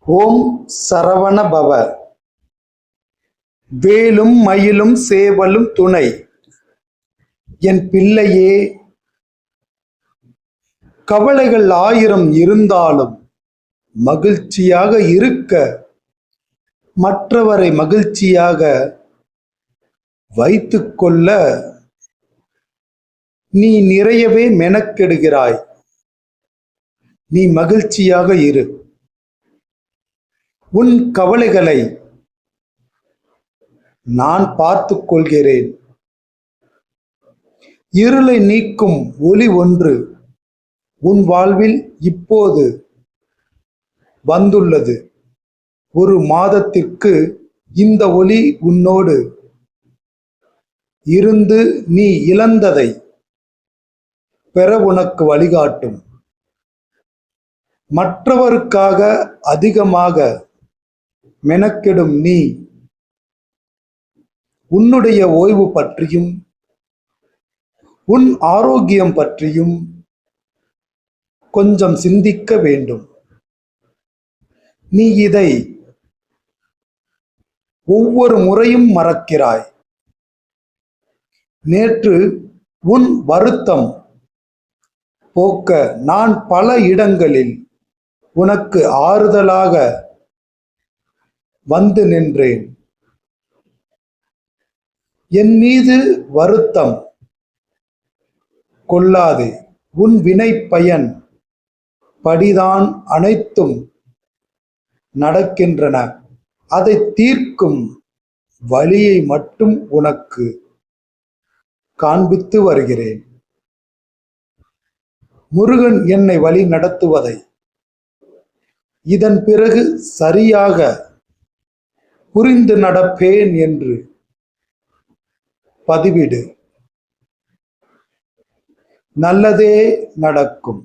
ஓம் சரவண பவ. வேலும் மயிலும் சேவலும் துணை. என் பிள்ளையே, கவலைகள் 1000 இருந்தாலும் மகிழ்ச்சியாக இருக்க மற்றவரை மகிழ்ச்சியாக வைத்துக்கொள்ள நீ நிறையவே மெனக்கெடுகிறாய். நீ மகிழ்ச்சியாக இரு. உன் கவலைகளை நான் பார்த்துக் கொள்கிறேன். இருளை நீக்கும் ஒளி ஒன்று உன் வாழ்வில் இப்போது வந்துள்ளது. 1 மாதத்திற்கு இந்த ஒளி உன்னோடு இருந்து நீ இழந்ததை பெற உனக்கு வழிகாட்டும். மற்றவருக்காக அதிகமாக மெனக்கெடும் நீ உன்னுடைய ஓய்வு பற்றியும் உன் ஆரோக்கியம் பற்றியும் கொஞ்சம் சிந்திக்க வேண்டும். நீ இதை ஒவ்வொரு முறையும் மறக்கிறாய். நேற்று உன் வருத்தம் போக்க நான் பல இடங்களில் உனக்கு ஆறுதலாக வந்து நின்றேன். என் மீது வருத்தம் கொள்ளாதே. உன் வினை பயன் படிதான் அனைத்தும் நடக்கின்றன. அதை தீர்க்கும் வழியை மட்டும் உனக்கு காண்பித்து வருகிறேன். முருகன் என்னை வழி நடத்துவதை இதன் பிறகு சரியாக புரிந்து நடப்பேன் என்று பதிவிடு. நல்லதே நடக்கும்.